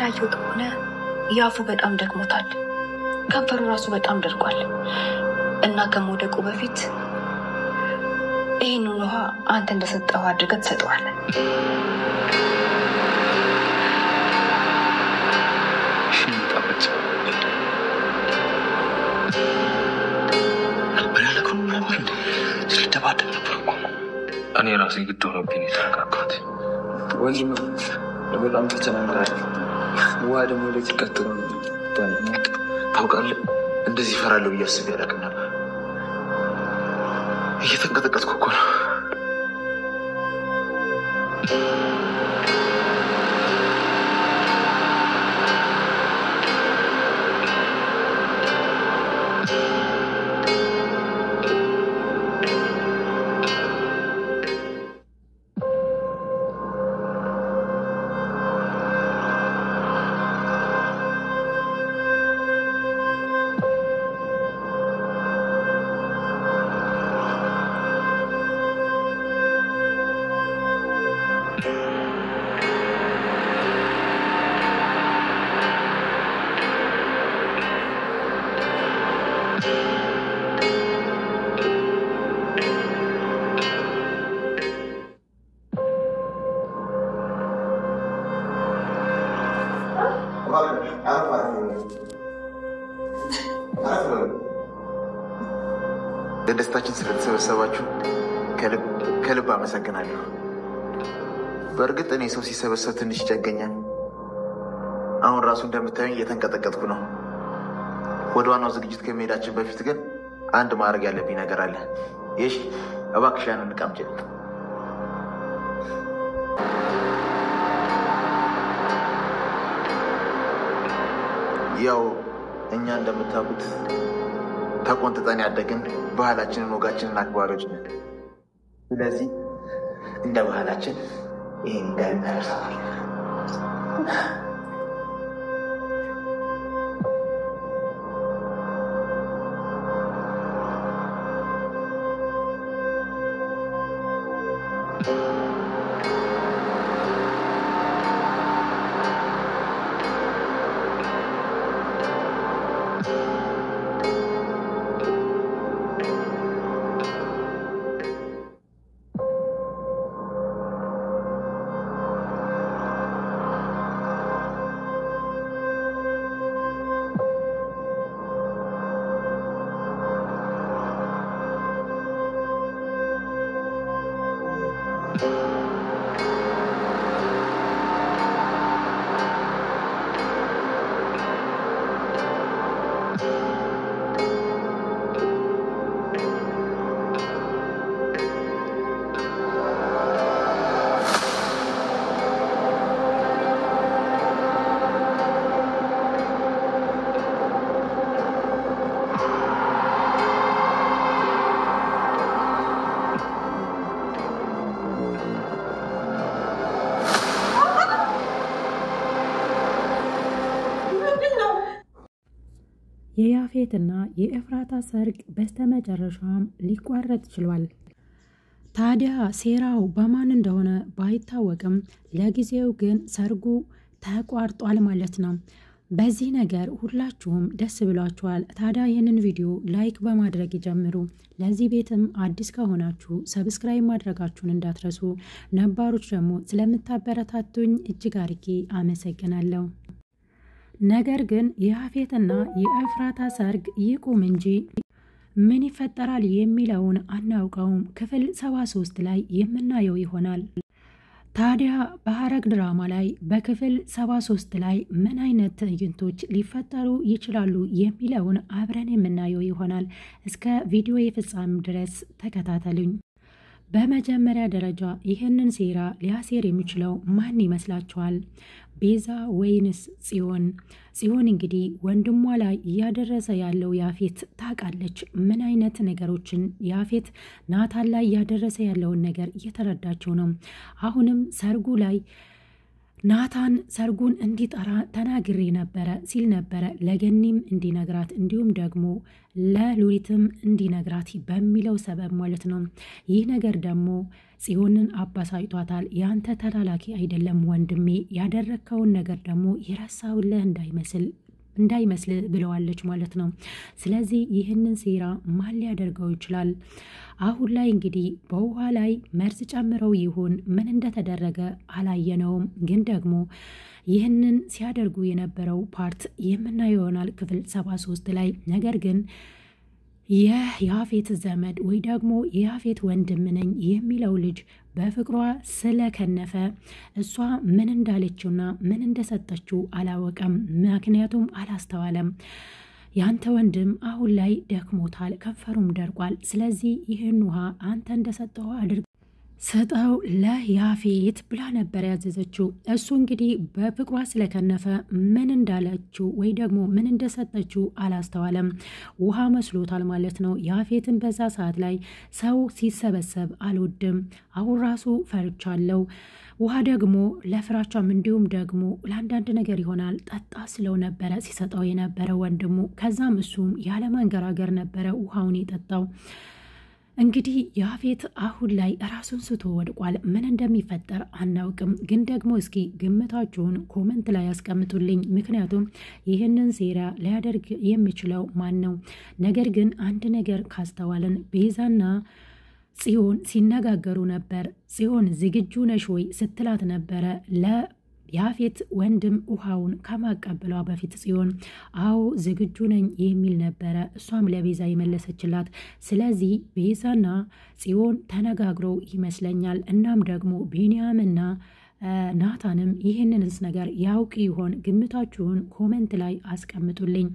እንዳየው ከሆነ ያፉ በጣም ደክሞታል። ከንፈሩ ራሱ በጣም ደርቋል እና ከመውደቁ በፊት ይህንን ውሃ አንተ እንደሰጠው አድርገህ ትሰጠዋለህ። እኔ ራሴ ግድ ሆኖብኝ የተረጋጋሁት ወንድም በጣም ተጨናንቃል። ውሃ ደግሞ ወዴት ይቀጥሉ ታውቃለህ? እንደዚህ እፈራለሁ ብዬ አስቤ አላውቅም ነበር። እየተንቀጠቀጥኩ እኮ ነው። ለደስታችን ስለተሰበሰባችሁ ከልብ አመሰግናለሁ። በእርግጥ እኔ ሰው ሲሰበሰብ ትንሽ ይጨገኛል። አሁን ራሱ እንደምታዩኝ እየተንቀጠቀጥኩ ነው። ወደ ዋናው ዝግጅት ከመሄዳችን በፊት ግን አንድ ማድረግ ያለብኝ ነገር አለ። እሺ፣ እባክሽ ያንን ዕቃ አምጪልኝ። ያው እኛ እንደምታውቁት ተቆንጥጠን ያደግን ባህላችንን ወጋችንን አክባሪዎች ነን። ስለዚህ እንደ ባህላችን ይሄን ጋር እናደርሳለን። የያፌትና የኤፍራታ ሰርግ በስተመጨረሻም ሊቋረጥ ችሏል። ታዲያ ሴራው በማን እንደሆነ ባይታወቅም ለጊዜው ግን ሰርጉ ተቋርጧል ማለት ነው። በዚህ ነገር ሁላችሁም ደስ ብሏችኋል። ታዲያ ይህንን ቪዲዮ ላይክ በማድረግ ይጀምሩ። ለዚህ ቤትም አዲስ ከሆናችሁ ሰብስክራይብ ማድረጋችሁን እንዳትረሱ። ነባሮች ደግሞ ስለምታበረታቱኝ እጅግ አርጌ አመሰግናለሁ። ነገር ግን የያፌትና የኤፍራታ ሰርግ ይቁም እንጂ ምን ይፈጠራል የሚለውን አናውቀውም። ክፍል 73 ላይ የምናየው ይሆናል። ታዲያ በሐረግ ድራማ ላይ በክፍል 73 ላይ ምን አይነት ትዕይንቶች ሊፈጠሩ ይችላሉ የሚለውን አብረን የምናየው ይሆናል። እስከ ቪዲዮ የፍጻሜ ድረስ ተከታተሉኝ። በመጀመሪያ ደረጃ ይህንን ሴራ ሊያሴር የሚችለው ማን ይመስላችኋል? ቤዛ ወይንስ ጽዮን? ጽዮን እንግዲህ ወንድሟ ላይ እያደረሰ ያለው ያፌት ታውቃለች። ምን አይነት ነገሮችን ያፌት ናታን ላይ እያደረሰ ያለውን ነገር እየተረዳችው ነው። አሁንም ሰርጉ ላይ ናታን ሰርጉን እንዲጠራ ተናግሬ ነበረ ሲል ነበረ ለገኒም እንዲነግራት እንዲሁም ደግሞ ለሉሊትም እንዲነግራት በሚለው ሰበብ ማለት ነው። ይህ ነገር ደግሞ ጽዮንን አባሳጭቷታል። ያንተ ተላላኪ አይደለም ወንድሜ፣ ያደረግከውን ነገር ደግሞ የረሳውልህ እንዳይመስል ብለዋለች ማለት ነው። ስለዚህ ይህንን ሴራ ማን ሊያደርገው ይችላል? አሁን ላይ እንግዲህ በውሃ ላይ መርዝ ጨምረው ይሆን ምን እንደተደረገ አላየነውም፣ ግን ደግሞ ይህንን ሲያደርጉ የነበረው ፓርት የምናየው ይሆናል ክፍል 73 ላይ። ነገር ግን የያፌት ዘመድ ወይ ደግሞ የያፌት ወንድም ነኝ የሚለው ልጅ በፍቅሯ ስለከነፈ እሷ ምን እንዳለችውና ምን እንደሰጠችው አላወቀም። ምክንያቱም አላስተዋለም። ያንተ ወንድም አሁን ላይ ደክሞታል፣ ከንፈሩም ደርቋል። ስለዚህ ይህን ውሃ አንተ እንደሰጠው አድርግ ሰጠው ለያፌት ብላ ነበር ያዘዘችው። እሱ እንግዲህ በፍቅሯ ስለከነፈ ምን እንዳለችው ወይ ደግሞ ምን እንደሰጠችው አላስተዋለም። ውሃ መስሎታል ማለት ነው። ያፌትን በዛ ሰዓት ላይ ሰው ሲሰበሰብ አልወድም፣ አሁን ራሱ ፈርቻለሁ። ውሃ ደግሞ ለፍራቻም እንዲሁም ደግሞ ለአንዳንድ ነገር ይሆናል ጠጣ ስለው ነበረ ሲሰጠው የነበረ ወንድሙ። ከዛም እሱም ያለማንገራገር ነበረ ውሃውን የጠጣው። እንግዲህ ያፌት አሁን ላይ ራሱን ስቶ ወድቋል። ምን እንደሚፈጠር አናውቅም፣ ግን ደግሞ እስኪ ግምታችሁን ኮመንት ላይ ያስቀምጡልኝ። ምክንያቱም ይህንን ሴራ ሊያደርግ የሚችለው ማን ነው? ነገር ግን አንድ ነገር ካስተዋልን ቤዛና ጽዮን ሲነጋገሩ ነበር። ጽዮን ዝግጁ ነሽ ወይ ስትላት ነበረ ያፌት ወንድም ውሃውን ከማቀበሏ በፊት ጽዮን አዎ ዝግጁ ነኝ የሚል ነበረ እሷም ለቤዛ የመለሰችላት። ስለዚህ ቤዛና ጽዮን ተነጋግረው ይመስለኛል። እናም ደግሞ ቢንያምና ናታንም ይህንንስ ነገር ያውቅ ይሆን? ግምታችሁን ኮመንት ላይ አስቀምጡልኝ።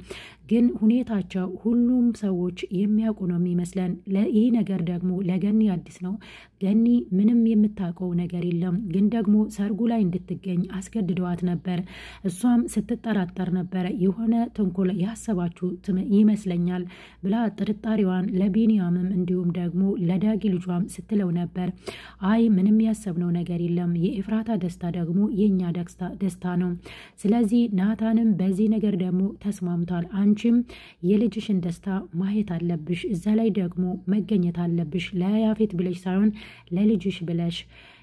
ግን ሁኔታቸው ሁሉም ሰዎች የሚያውቁ ነው የሚመስለን። ይህ ነገር ደግሞ ለገኒ አዲስ ነው። ገኒ ምንም የምታውቀው ነገር የለም። ግን ደግሞ ሰርጉ ላይ እንድትገኝ አስገድደዋት ነበር። እሷም ስትጠራጠር ነበረ። የሆነ ተንኮል ያሰባችሁ ይመስለኛል ብላ ጥርጣሬዋን ለቢንያምም እንዲሁም ደግሞ ለዳጊ ልጇም ስትለው ነበር። አይ ምንም ያሰብነው ነገር የለም፣ የኤፍራታ ደስታ ደግሞ የኛ ደስታ ነው። ስለዚህ ናታንም በዚህ ነገር ደግሞ ተስማምቷል። አንቺም የልጅሽን ደስታ ማየት አለብሽ፣ እዛ ላይ ደግሞ መገኘት አለብሽ። ለያፌት ብለሽ ሳይሆን ለልጅሽ ብለሽ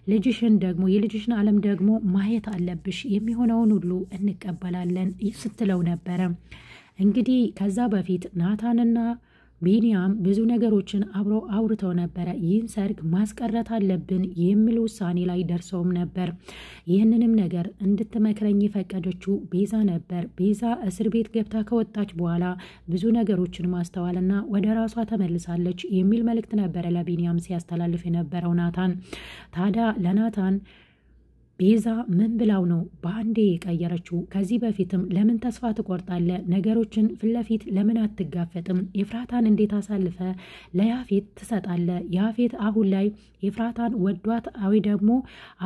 ልጅሽን ደግሞ የልጅሽን ዓለም ደግሞ ማየት አለብሽ። የሚሆነውን ሁሉ እንቀበላለን ስትለው ነበረ። እንግዲህ ከዛ በፊት ናታንና ቢንያም ብዙ ነገሮችን አብረው አውርተው ነበረ። ይህን ሰርግ ማስቀረት አለብን የሚል ውሳኔ ላይ ደርሰውም ነበር። ይህንንም ነገር እንድትመክረኝ የፈቀደችው ቤዛ ነበር። ቤዛ እስር ቤት ገብታ ከወጣች በኋላ ብዙ ነገሮችን ማስተዋልና ወደ ራሷ ተመልሳለች የሚል መልእክት ነበረ ለቢንያም ሲያስተላልፍ የነበረው ናታን። ታዲያ ለናታን ቤዛ ምን ብላው ነው በአንዴ የቀየረችው? ከዚህ በፊትም ለምን ተስፋ ትቆርጣለ? ነገሮችን ፊትለፊት ለምን አትጋፈጥም? ኤፍራታን እንዴት አሳልፈ ለያፌት ትሰጣለ? ያፌት አሁን ላይ ኤፍራታን ወዷት ወይ ደግሞ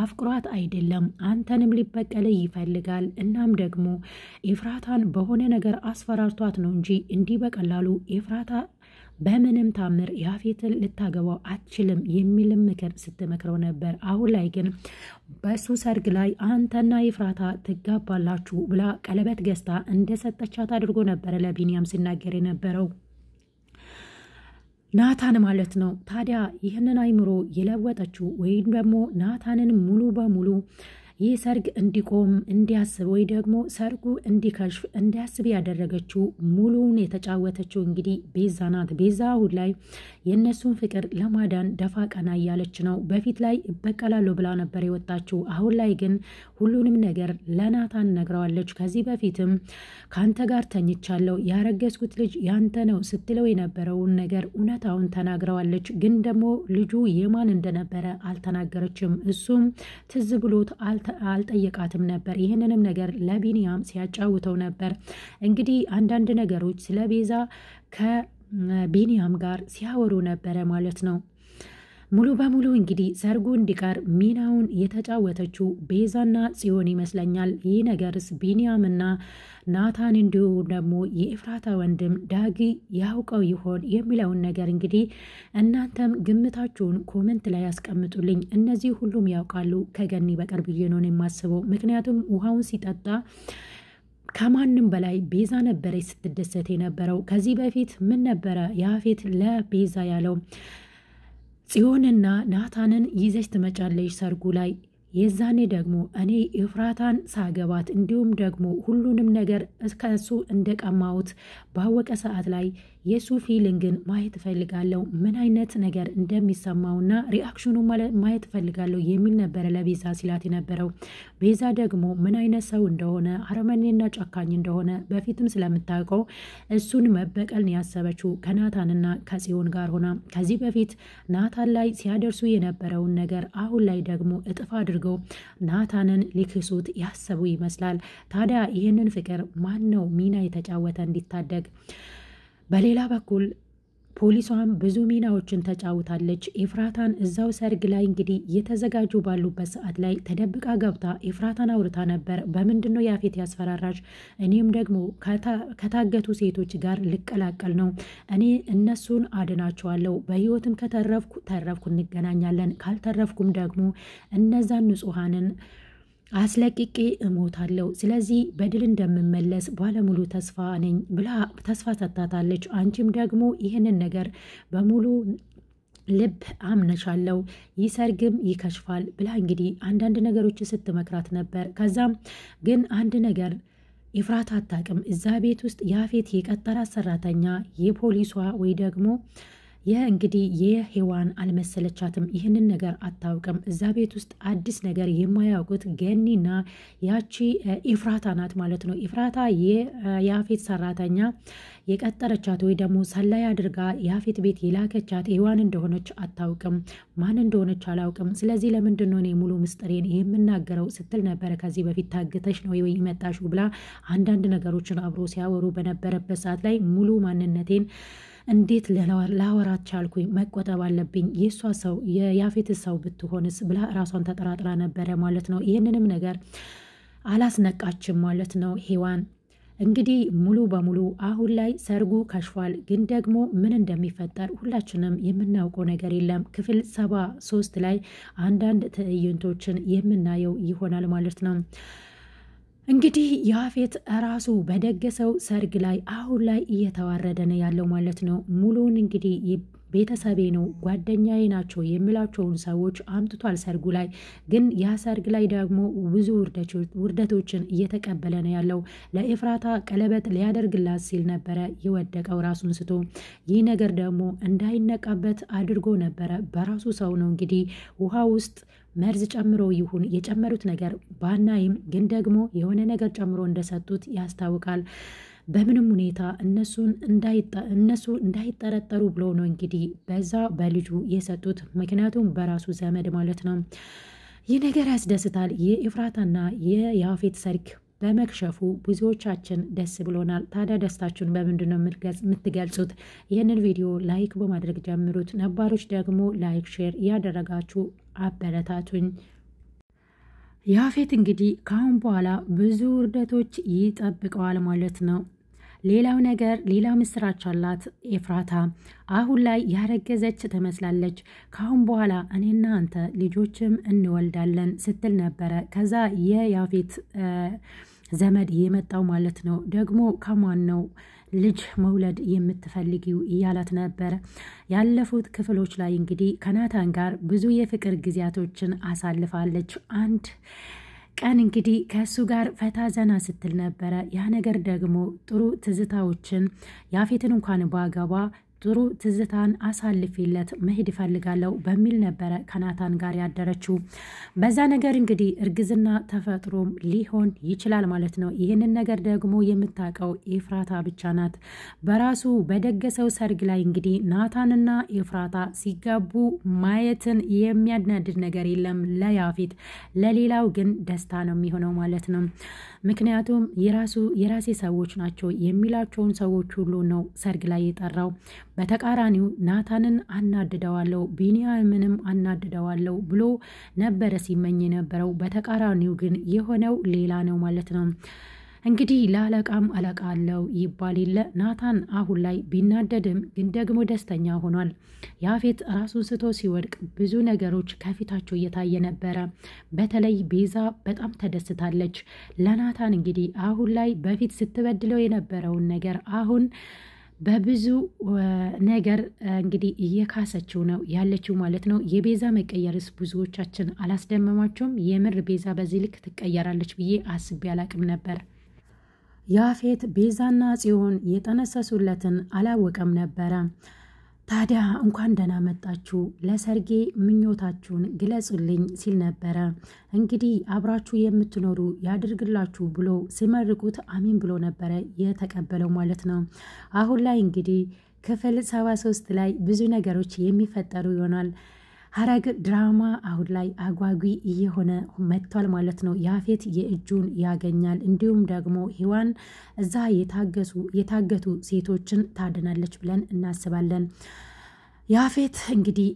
አፍቅሯት አይደለም፣ አንተንም ሊበቀል ይፈልጋል። እናም ደግሞ ኤፍራታን በሆነ ነገር አስፈራርቷት ነው እንጂ እንዲህ በቀላሉ ኤፍራታ በምንም ታምር ያፌትን ልታገባው አትችልም የሚልም ምክር ስትመክረው ነበር። አሁን ላይ ግን በሱ ሰርግ ላይ አንተና ኤፍራታ ትጋባላችሁ ብላ ቀለበት ገዝታ እንደሰጠቻት አድርጎ ነበረ ለቢንያም ሲናገር የነበረው ናታን ማለት ነው። ታዲያ ይህንን አይምሮ የለወጠችው ወይም ደግሞ ናታንን ሙሉ በሙሉ ይህ ሰርግ እንዲቆም እንዲያስብ ወይ ደግሞ ሰርጉ እንዲከሽፍ እንዲያስብ ያደረገችው ሙሉውን የተጫወተችው እንግዲህ ቤዛ ናት። ቤዛ አሁን ላይ የእነሱን ፍቅር ለማዳን ደፋ ቀና እያለች ነው። በፊት ላይ እበቀላለሁ ብላ ነበር የወጣችው። አሁን ላይ ግን ሁሉንም ነገር ለናታን ነግረዋለች። ከዚህ በፊትም ከአንተ ጋር ተኝቻለሁ፣ ያረገዝኩት ልጅ ያንተ ነው ስትለው የነበረውን ነገር እውነታውን ተናግረዋለች። ግን ደግሞ ልጁ የማን እንደነበረ አልተናገረችም። እሱም ትዝ ብሎት አልጠየቃትም ነበር። ይህንንም ነገር ለቢንያም ሲያጫውተው ነበር። እንግዲህ አንዳንድ ነገሮች ስለ ቤዛ ከቢንያም ጋር ሲያወሩ ነበረ ማለት ነው። ሙሉ በሙሉ እንግዲህ ሰርጉ እንዲቀር ሚናውን የተጫወተችው ቤዛና ጽዮን ይመስለኛል። ይህ ነገርስ ቢንያምና ናታን እንዲሁም ደግሞ የኤፍራታ ወንድም ዳጊ ያውቀው ይሆን የሚለውን ነገር እንግዲህ እናንተም ግምታችሁን ኮመንት ላይ ያስቀምጡልኝ። እነዚህ ሁሉም ያውቃሉ ከገኒ በቀር ብዬ ነው የማስበው። ምክንያቱም ውሃውን ሲጠጣ ከማንም በላይ ቤዛ ነበረች ስትደሰት የነበረው። ከዚህ በፊት ምን ነበረ ያፌት ለቤዛ ያለው? ጽዮንና ናታንን ይዘሽ ትመጫለሽ ሰርጉ ላይ። የዛኔ ደግሞ እኔ ኤፍራታን ሳገባት እንዲሁም ደግሞ ሁሉንም ነገር እስከሱ እንደቀማሁት ባወቀ ሰዓት ላይ የሱ ፊሊንግን ማየት እፈልጋለሁ፣ ምን አይነት ነገር እንደሚሰማውና ሪአክሽኑ ማየት እፈልጋለሁ የሚል ነበረ ለቤዛ ሲላት የነበረው። ቤዛ ደግሞ ምን አይነት ሰው እንደሆነ አረመኔና ጨካኝ እንደሆነ በፊትም ስለምታውቀው እሱን መበቀል ያሰበችው ከናታንና ከጽዮን ጋር ሆና ከዚህ በፊት ናታን ላይ ሲያደርሱ የነበረውን ነገር አሁን ላይ ደግሞ እጥፍ አድርገው ናታንን ሊክሱት ያሰቡ ይመስላል። ታዲያ ይህንን ፍቅር ማን ነው ሚና የተጫወተ እንዲታደግ? በሌላ በኩል ፖሊሷም ብዙ ሚናዎችን ተጫውታለች። ኤፍራታን እዛው ሰርግ ላይ እንግዲህ እየተዘጋጁ ባሉበት ሰዓት ላይ ተደብቃ ገብታ ኤፍራታን አውርታ ነበር። በምንድን ነው ያፌት ያስፈራራች? እኔም ደግሞ ከታገቱ ሴቶች ጋር ልቀላቀል ነው፣ እኔ እነሱን አድናቸዋለሁ፣ በህይወትም ከተረፍኩ እንገናኛለን፣ ካልተረፍኩም ደግሞ እነዛን ንጹሐንን አስለቅቄ እሞታለሁ። ስለዚህ በድል እንደምመለስ ባለሙሉ ተስፋ ነኝ ብላ ተስፋ ሰጥታታለች። አንቺም ደግሞ ይህንን ነገር በሙሉ ልብ አምነሻለሁ፣ ይህ ሰርግም ይከሽፋል ብላ እንግዲህ አንዳንድ ነገሮችን ስትመክራት ነበር። ከዛም ግን አንድ ነገር ኤፍራታ አታውቅም። እዛ ቤት ውስጥ ያፌት የቀጠራት ሰራተኛ የፖሊሷ ወይ ደግሞ እንግዲህ የሔዋን አልመሰለቻትም። ይህንን ነገር አታውቅም። እዛ ቤት ውስጥ አዲስ ነገር የማያውቁት ገኒና ያቺ ኤፍራታ ናት ማለት ነው። ኤፍራታ የያፌት ሰራተኛ የቀጠረቻት ወይ ደግሞ ሰላይ አድርጋ ያፌት ቤት የላከቻት ሔዋን እንደሆነች አታውቅም። ማን እንደሆነች አላውቅም። ስለዚህ ለምንድን ነው እኔ ሙሉ ምስጢሬን የምናገረው ስትል ነበረ። ከዚህ በፊት ታግተሽ ነው ወይ መጣሽው ብላ አንዳንድ ነገሮችን አብሮ ሲያወሩ በነበረበት ሰዓት ላይ ሙሉ ማንነቴን እንዴት ላወራት ቻልኩኝ? መቆጠብ አለብኝ። የእሷ ሰው የያፌት ሰው ብትሆንስ ብላ ራሷን ተጠራጥራ ነበረ ማለት ነው። ይህንንም ነገር አላስነቃችም ማለት ነው ሔዋን። እንግዲህ ሙሉ በሙሉ አሁን ላይ ሰርጉ ከሽፏል። ግን ደግሞ ምን እንደሚፈጠር ሁላችንም የምናውቀው ነገር የለም። ክፍል 73 ላይ አንዳንድ ትዕይንቶችን የምናየው ይሆናል ማለት ነው። እንግዲህ ያፌት ራሱ በደገሰው ሰርግ ላይ አሁን ላይ እየተዋረደ ነው ያለው ማለት ነው። ሙሉውን እንግዲህ ቤተሰቤ ነው ጓደኛዬ ናቸው የሚላቸውን ሰዎች አምጥቷል ሰርጉ ላይ። ግን ያ ሰርግ ላይ ደግሞ ብዙ ውርደቶችን እየተቀበለ ነው ያለው። ለኤፍራታ ቀለበት ሊያደርግላት ሲል ነበረ የወደቀው ራሱን ስቶ። ይህ ነገር ደግሞ እንዳይነቃበት አድርጎ ነበረ። በራሱ ሰው ነው እንግዲህ ውሃ ውስጥ መርዝ ጨምሮ ይሁን የጨመሩት ነገር ባናይም ግን ደግሞ የሆነ ነገር ጨምሮ እንደሰጡት ያስታውቃል። በምንም ሁኔታ እነሱ እንዳይጠረጠሩ ብሎ ነው እንግዲህ በዛ በልጁ የሰጡት። ምክንያቱም በራሱ ዘመድ ማለት ነው። ይህ ነገር ያስደስታል። የኤፍራታና የያፌት ሰርግ በመክሸፉ ብዙዎቻችን ደስ ብሎናል። ታዲያ ደስታችሁን በምንድን ነው የምትገልጹት? ይህንን ቪዲዮ ላይክ በማድረግ ጀምሩት። ነባሮች ደግሞ ላይክ ሼር እያደረጋችሁ አበረታቱኝ። ያፌት እንግዲህ ካሁን በኋላ ብዙ ውርደቶች ይጠብቀዋል ማለት ነው። ሌላው ነገር ሌላ ምስራች አላት ኤፍራታ። አሁን ላይ ያረገዘች ትመስላለች። ካሁን በኋላ እኔና አንተ ልጆችም እንወልዳለን ስትል ነበረ። ከዛ የያፌት ዘመድ የመጣው ማለት ነው። ደግሞ ከማን ነው ልጅ መውለድ የምትፈልጊው እያላት ነበረ። ያለፉት ክፍሎች ላይ እንግዲህ ከናታን ጋር ብዙ የፍቅር ጊዜያቶችን አሳልፋለች። አንድ ቀን እንግዲህ ከእሱ ጋር ፈታ ዘና ስትል ነበረ። ያ ነገር ደግሞ ጥሩ ትዝታዎችን ያፌትን እንኳን ባገባ ጥሩ ትዝታን አሳልፊለት መሄድ ይፈልጋለሁ በሚል ነበረ ከናታን ጋር ያደረችው። በዛ ነገር እንግዲህ እርግዝና ተፈጥሮም ሊሆን ይችላል ማለት ነው። ይህንን ነገር ደግሞ የምታውቀው ኤፍራታ ብቻ ናት። በራሱ በደገሰው ሰርግ ላይ እንግዲህ ናታንና ኤፍራታ ሲጋቡ ማየትን የሚያናድድ ነገር የለም ለያፌት። ለሌላው ግን ደስታ ነው የሚሆነው ማለት ነው። ምክንያቱም የራሴ ሰዎች ናቸው የሚላቸውን ሰዎች ሁሉ ነው ሰርግ ላይ የጠራው። በተቃራኒው ናታንን አናድደዋለሁ ቢንያምንም አናድደዋለሁ ብሎ ነበረ ሲመኝ የነበረው። በተቃራኒው ግን የሆነው ሌላ ነው ማለት ነው። እንግዲህ ለአለቃም አለቃ አለው ይባል የለ። ናታን አሁን ላይ ቢናደድም ግን ደግሞ ደስተኛ ሆኗል። ያፌት ራሱን ስቶ ሲወድቅ ብዙ ነገሮች ከፊታቸው እየታየ ነበረ። በተለይ ቤዛ በጣም ተደስታለች። ለናታን እንግዲህ አሁን ላይ በፊት ስትበድለው የነበረውን ነገር አሁን በብዙ ነገር እንግዲህ እየካሰችው ነው ያለችው ማለት ነው። የቤዛ መቀየርስ ብዙዎቻችን አላስደመማቸውም? የምር ቤዛ በዚህ ልክ ትቀየራለች ብዬ አስቤ አላቅም ነበር። ያፌት ቤዛና ጽዮን የጠነሰሱለትን አላወቀም ነበረ። ታዲያ እንኳን ደህና መጣችሁ፣ ለሰርጌ ምኞታችሁን ግለጹልኝ ሲል ነበረ። እንግዲህ አብራችሁ የምትኖሩ ያድርግላችሁ ብሎ ሲመርቁት አሚን ብሎ ነበረ የተቀበለው ማለት ነው። አሁን ላይ እንግዲህ ክፍል 73 ላይ ብዙ ነገሮች የሚፈጠሩ ይሆናል። ሐረግ ድራማ አሁን ላይ አጓጊ እየሆነ መጥቷል ማለት ነው። ያፌት የእጁን ያገኛል። እንዲሁም ደግሞ ሔዋን እዛ የታገቱ ሴቶችን ታድናለች ብለን እናስባለን። ያፌት እንግዲህ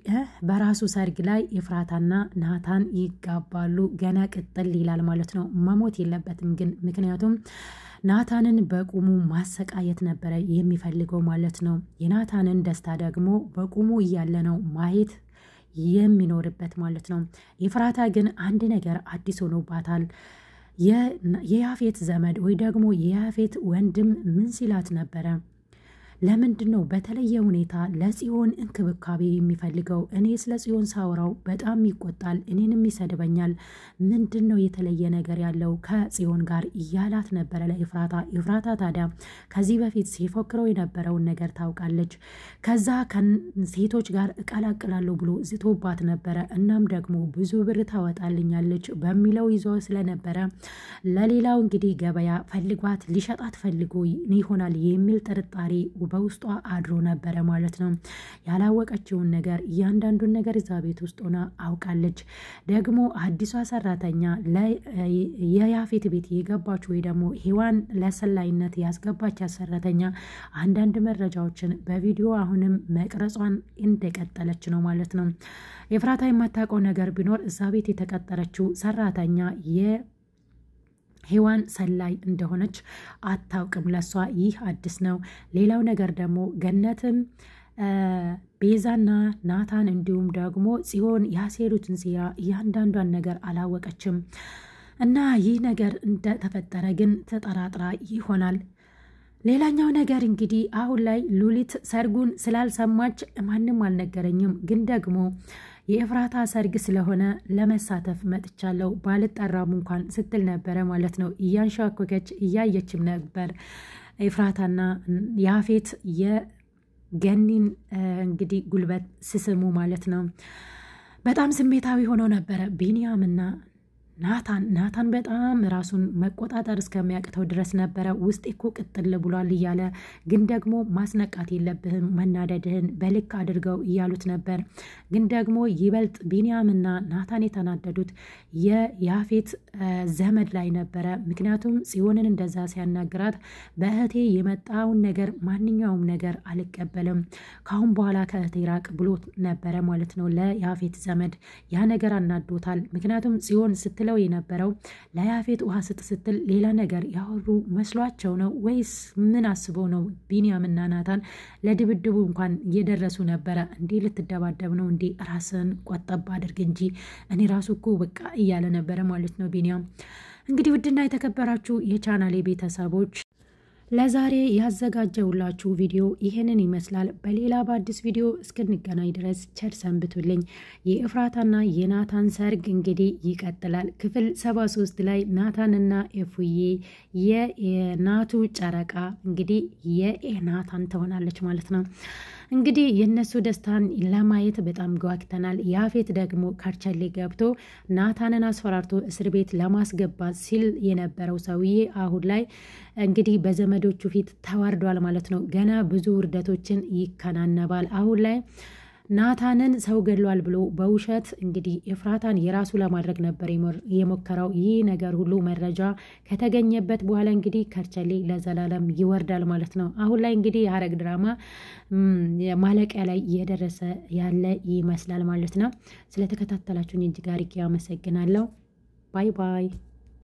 በራሱ ሰርግ ላይ ኤፍራታና ናታን ይጋባሉ። ገና ቅጥል ይላል ማለት ነው። መሞት የለበትም ግን፣ ምክንያቱም ናታንን በቁሙ ማሰቃየት ነበረ የሚፈልገው ማለት ነው። የናታንን ደስታ ደግሞ በቁሙ እያለ ነው ማየት የሚኖርበት ማለት ነው። ኤፍራታ ግን አንድ ነገር አዲስ ሆኖባታል። የያፌት ዘመድ ወይ ደግሞ የያፌት ወንድም ምን ሲላት ነበረ? ለምንድን ነው በተለየ ሁኔታ ለጽዮን እንክብካቤ የሚፈልገው? እኔ ስለ ጽዮን ሳውራው በጣም ይቆጣል፣ እኔንም ይሰድበኛል። ምንድን ነው የተለየ ነገር ያለው ከጽዮን ጋር እያላት ነበረ ለኤፍራታ። ኤፍራታ ታዲያ ከዚህ በፊት ሲፎክረው የነበረውን ነገር ታውቃለች። ከዛ ከሴቶች ጋር እቀላቅላለሁ ብሎ ዝቶባት ነበረ። እናም ደግሞ ብዙ ብር ታወጣልኛለች በሚለው ይዞ ስለነበረ ለሌላው እንግዲህ ገበያ ፈልጓት ሊሸጣት ፈልጎ ይሆናል የሚል ጥርጣሬ በውስጧ አድሮ ነበረ ማለት ነው። ያላወቀችውን ነገር እያንዳንዱን ነገር እዛ ቤት ውስጥ ሆና አውቃለች። ደግሞ አዲሷ ሰራተኛ የያፌት ቤት የገባች ወይ ደግሞ ሔዋን ለሰላይነት ያስገባች ሰራተኛ አንዳንድ መረጃዎችን በቪዲዮ አሁንም መቅረጿን እንደቀጠለች ነው ማለት ነው። ኤፍራታ የማታውቀው ነገር ቢኖር እዛ ቤት የተቀጠረችው ሰራተኛ ሔዋን ሰላይ እንደሆነች አታውቅም። ለሷ ይህ አዲስ ነው። ሌላው ነገር ደግሞ ገነትም ቤዛና ናታን እንዲሁም ደግሞ ጽዮን ያሴሩትን ሴራ እያንዳንዷን ነገር አላወቀችም እና ይህ ነገር እንደተፈጠረ ግን ተጠራጥራ ይሆናል። ሌላኛው ነገር እንግዲህ አሁን ላይ ሉሊት ሰርጉን ስላልሰማች ማንም አልነገረኝም፣ ግን ደግሞ የኤፍራታ ሰርግ ስለሆነ ለመሳተፍ መጥቻለሁ ባልጠራም እንኳን ስትል ነበረ ማለት ነው። እያንሻኮከች እያየችም ነበር ኤፍራታና ያፌት የገኒን እንግዲህ ጉልበት ስስሙ ማለት ነው። በጣም ስሜታዊ ሆኖ ነበረ ቢንያምና ናታን በጣም ራሱን መቆጣጠር እስከሚያቅተው ድረስ ነበረ። ውስጥ እኮ ቅጥል ብሏል እያለ ግን ደግሞ ማስነቃት የለብህም መናደድህን በልክ አድርገው እያሉት ነበር። ግን ደግሞ ይበልጥ ቢንያምና ናታን የተናደዱት የያፌት ዘመድ ላይ ነበረ። ምክንያቱም ጽዮንን እንደዛ ሲያናግራት በእህቴ የመጣውን ነገር ማንኛውም ነገር አልቀበልም፣ ካሁን በኋላ ከእህቴ ራቅ ብሎ ነበረ ማለት ነው ለያፌት ዘመድ። ያ ነገር አናዶታል። ምክንያቱም ጽዮን ስትል የነበረው ለያፌት ውሃ ስትል ሌላ ነገር ያወሩ መስሏቸው ነው ወይስ ምን አስበው ነው? ቢንያምና ናታን ለድብድቡ እንኳን እየደረሱ ነበረ። እንዴ ልትደባደብ ነው እንዴ? ራስን ቆጠብ አድርግ እንጂ እኔ ራሱ እኮ በቃ እያለ ነበረ ማለት ነው ቢንያም። እንግዲህ ውድና የተከበራችሁ የቻናሌ ቤተሰቦች ለዛሬ ያዘጋጀውላችሁ ቪዲዮ ይሄንን ይመስላል። በሌላ በአዲስ ቪዲዮ እስክንገናኝ ድረስ ቸር ሰንብቱልኝ። የኤፍራታና የናታን ሰርግ እንግዲህ ይቀጥላል። ክፍል 73 ላይ ናታንና ኤፉዬ የናቱ ጨረቃ እንግዲህ የናታን ትሆናለች ማለት ነው። እንግዲህ የነሱ ደስታን ለማየት በጣም ጓግተናል። ያፌት ደግሞ ከርቸሌ ገብቶ ናታንን አስፈራርቶ እስር ቤት ለማስገባት ሲል የነበረው ሰውዬ አሁን ላይ እንግዲህ በዘመዶቹ ፊት ተዋርዷል ማለት ነው። ገና ብዙ ውርደቶችን ይከናነባል። አሁን ላይ ናታንን ሰው ገድሏል ብሎ በውሸት እንግዲህ ኤፍራታን የራሱ ለማድረግ ነበር የሞከረው። ይህ ነገር ሁሉ መረጃ ከተገኘበት በኋላ እንግዲህ ከርቸሌ ለዘላለም ይወርዳል ማለት ነው። አሁን ላይ እንግዲህ የሐረግ ድራማ ማለቂያ ላይ እየደረሰ ያለ ይመስላል ማለት ነው። ስለተከታተላችሁኝ እጅግ አድርጌ አመሰግናለሁ። ባይ ባይ።